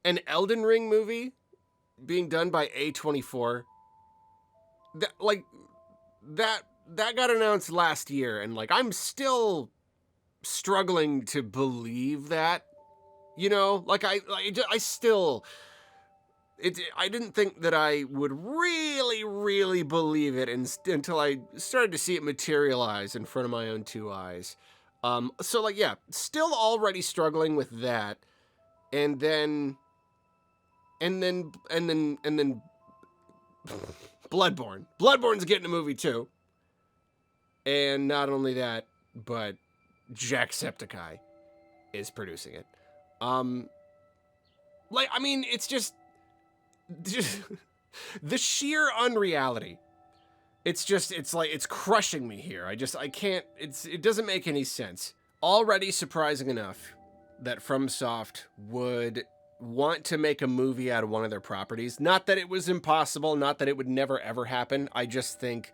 an Elden Ring movie being done by A24, that like that got announced last year, and like I'm still struggling to believe that. You know, like I still I didn't think that I would really believe it until I started to see it materialize in front of my own two eyes. So like yeah, still already struggling with that, and then and then Bloodborne. Bloodborne's getting a movie too, and not only that, but Jacksepticeye is producing it. Um, like I mean, it's just the sheer unreality. It's like it's crushing me here. I can't. It doesn't make any sense. Already surprising enough that FromSoft would want to make a movie out of one of their properties. Not that it was impossible, not that it would never ever happen. I just think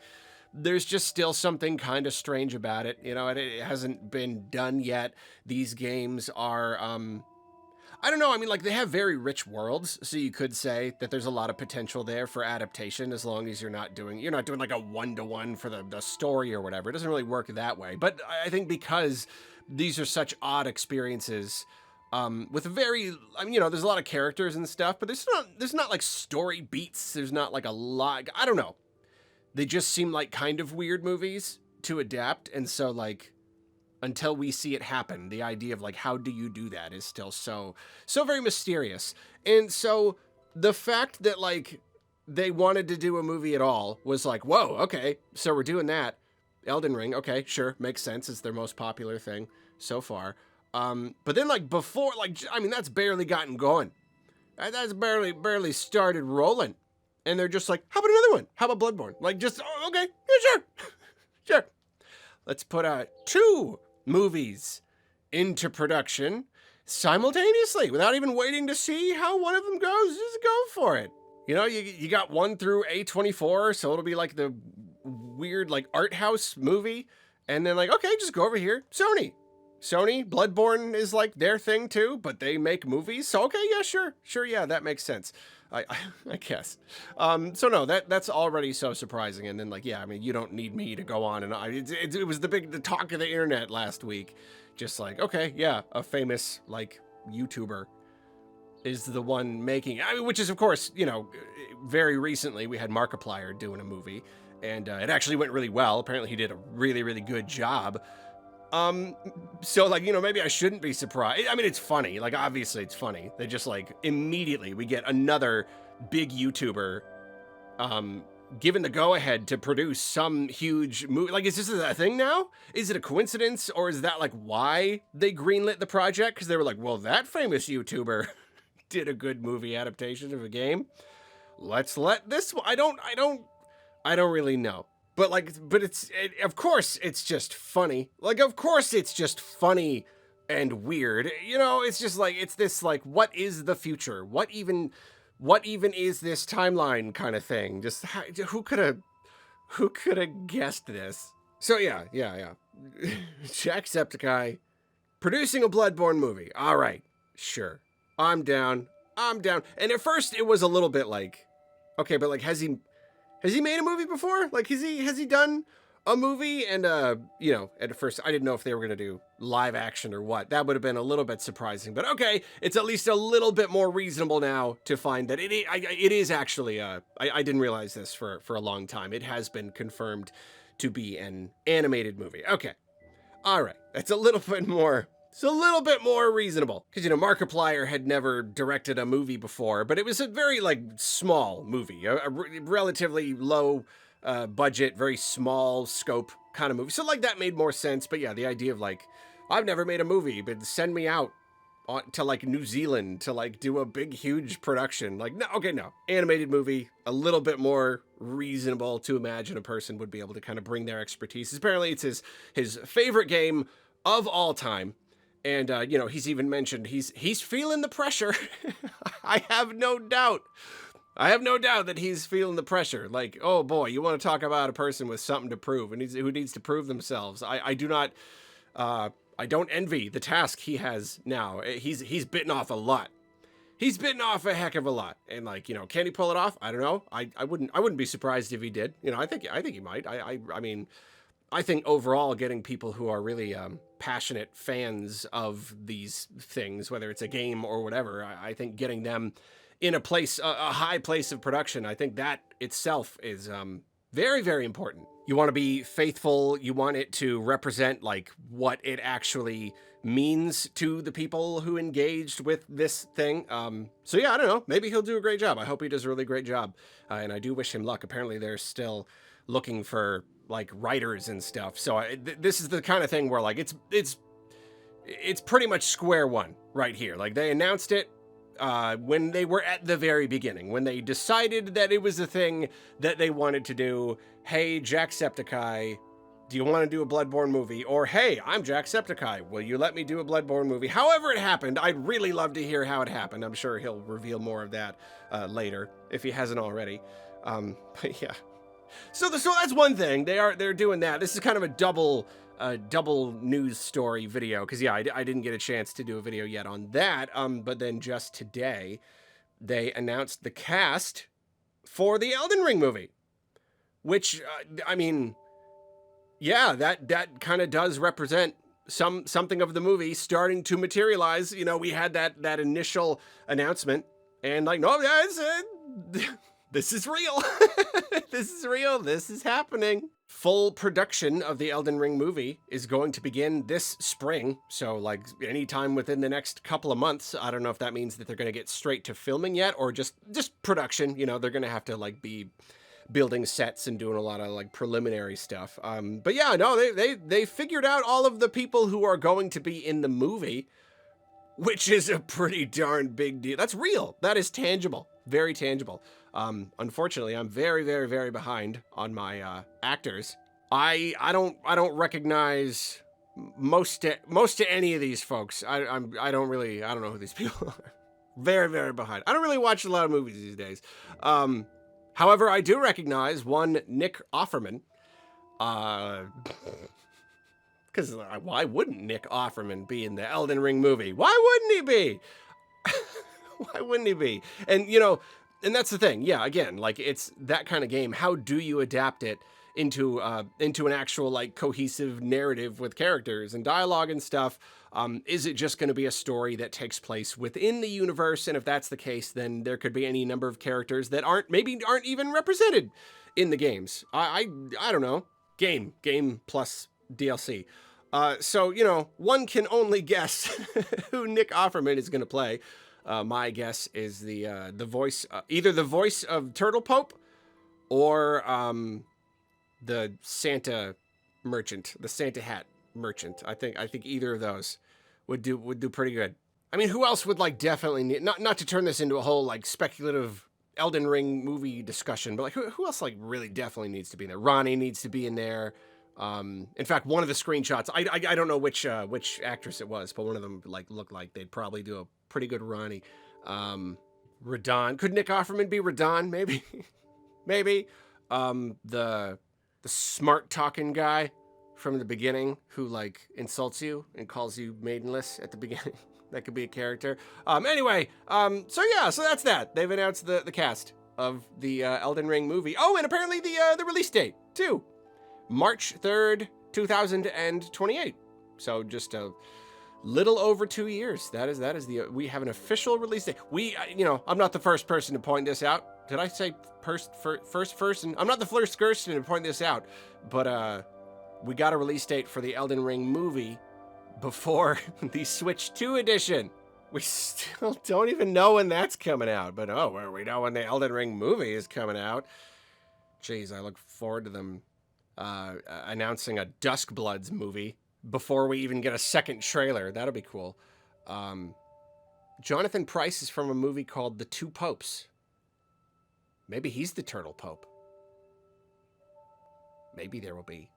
there's just still something kind of strange about it. You know, it hasn't been done yet. These games are I don't know. I mean, like, they have very rich worlds, so you could say that there's a lot of potential there for adaptation, as long as you're not doing like a one-to-one for the story or whatever. It doesn't really work that way. But I think because these are such odd experiences, with very, I mean, there's a lot of characters and stuff, but there's not like story beats. There's not like a lot. I don't know. They just seem like kind of weird movies to adapt, and so like until we see it happen, the idea of like how do you do that is still so very mysterious. And so the fact that like they wanted to do a movie at all was like, whoa, okay, so we're doing that. Elden Ring, okay, sure, makes sense. It's their most popular thing so far. But then like before, like I mean, that's barely gotten going. That's barely started rolling, and they're just like, how about another one? How about Bloodborne? Like just okay, yeah, sure, sure. Let's put out 2 movies into production simultaneously without even waiting to see how one of them goes. Just go for it. You know, you got one through A24, so it'll be like the weird like art house movie, and then like okay, just go over here. Sony, Bloodborne is like their thing too, but they make movies, so okay, yeah, sure, yeah, that makes sense. I guess. So no, that's already so surprising. And then like, yeah, I mean, you don't need me to go on and it was the talk of the internet last week. Just like, okay, yeah, a famous like YouTuber is the one making, I mean, which is of course, very recently we had Markiplier doing a movie, and it actually went really well. Apparently he did a really good job. So like, maybe I shouldn't be surprised. I mean, it's funny. Like, obviously it's funny. They just like immediately we get another big YouTuber, given the go ahead to produce some huge movie. Like, is this a thing now? Is it a coincidence, or is that like why they greenlit the project? Cause they were like, well, that famous YouTuber did a good movie adaptation of a game. Let's let this one. I don't really know. But of course, it's just funny. Like, of course, it's just funny and weird. It's just like, it's this, like, what is the future? What even is this timeline kind of thing? Just, who could have guessed this? So, yeah. Jacksepticeye producing a Bloodborne movie. All right, sure. I'm down. And at first, it was a little bit like, okay, but like, has he made a movie before? Like, has he done a movie? And, at first I didn't know if they were going to do live action or what. That would have been a little bit surprising, but okay. It's at least a little bit more reasonable now to find that it is actually, I didn't realize this for a long time. It has been confirmed to be an animated movie. Okay. All right. That's a little bit more. It's a little bit more reasonable because, Markiplier had never directed a movie before, but it was a very like small movie, a relatively low budget, very small scope kind of movie. So like that made more sense. But yeah, the idea of like, I've never made a movie, but send me out to like New Zealand to like do a big, huge production. Like, no, okay, no. Animated movie, a little bit more reasonable to imagine a person would be able to kind of bring their expertise. Apparently it's his favorite game of all time. And, he's even mentioned he's feeling the pressure. I have no doubt that he's feeling the pressure. Like, oh boy, you want to talk about a person with something to prove and who needs to prove themselves. I don't envy the task he has now. He's bitten off a lot. he's bitten off a heck of a lot, and like, can he pull it off? I don't know. I wouldn't be surprised if he did. I think he might. I mean, I think overall, getting people who are really passionate fans of these things, whether it's a game or whatever, I think getting them in a place, a high place of production, I think that itself is very, very important. You want to be faithful. You want it to represent like what it actually means to the people who engaged with this thing. So yeah, I don't know. Maybe he'll do a great job. I hope he does a really great job. And I do wish him luck. Apparently they're still looking for like writers and stuff. So this is the kind of thing where like it's pretty much square one right here. Like they announced it when they were at the very beginning, when they decided that it was a thing that they wanted to do. Hey, Jacksepticeye, do you want to do a Bloodborne movie? Or, hey, I'm Jacksepticeye, will you let me do a Bloodborne movie? However it happened, I'd really love to hear how it happened. I'm sure he'll reveal more of that later, if he hasn't already. But yeah. So that's one thing. They're doing that. This is kind of a double news story video, because yeah, I didn't get a chance to do a video yet on that. But then just today, they announced the cast for the Elden Ring movie, which I mean, yeah, that kind of does represent something of the movie starting to materialize. We had that initial announcement, and like, no, guys, this is real. This is real. This is happening. Full production of the Elden Ring movie is going to begin this spring. So like anytime within the next couple of months. I don't know if that means that they're going to get straight to filming yet, or just production. They're going to have to like be building sets and doing a lot of like preliminary stuff. But yeah, no, they figured out all of the people who are going to be in the movie, which is a pretty darn big deal. That's real. That is tangible. Very tangible. Unfortunately, I'm very, very, very behind on my actors. I don't recognize most of any of these folks. I don't know who these people are. Very, very behind. I don't really watch a lot of movies these days. However, I do recognize one Nick Offerman. Because why wouldn't Nick Offerman be in the Elden Ring movie? Why wouldn't he be? Why wouldn't he be? And and that's the thing. Yeah, again, like it's that kind of game. How do you adapt it into an actual like cohesive narrative with characters and dialogue and stuff? Is it just going to be a story that takes place within the universe? And if that's the case, then there could be any number of characters that aren't even represented in the games. I don't know. Game plus DLC. So one can only guess who Nick Offerman is going to play. My guess is the voice, either the voice of Turtle Pope, or the Santa merchant, the Santa hat merchant. I think either of those would do pretty good. I mean, who else would like definitely need, not to turn this into a whole like speculative Elden Ring movie discussion, but like who else like really definitely needs to be in there? Ronnie needs to be in there. In fact, one of the screenshots, I don't know which actress it was, but one of them like looked like they'd probably do a pretty good Ronnie. Radon. Could Nick Offerman be Radon? Maybe. Maybe. The smart talking guy from the beginning who like insults you and calls you maidenless at the beginning. That could be a character. Anyway, so yeah, so that's that. They've announced the cast of the Elden Ring movie. Oh, and apparently the release date too. March 3rd, 2028. So just a little over 2 years. That is we have an official release date. I'm not the first person to point this out. Did I say first person? I'm not the first person to point this out, but we got a release date for the Elden Ring movie before the Switch 2 edition. We still don't even know when that's coming out, but we know when the Elden Ring movie is coming out. Jeez, I look forward to them announcing a Duskbloods movie before we even get a second trailer. That'll be cool. Jonathan Pryce is from a movie called The Two Popes. Maybe he's the Turtle Pope. Maybe there will be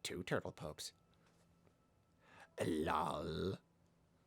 2 Turtle Popes. Lol.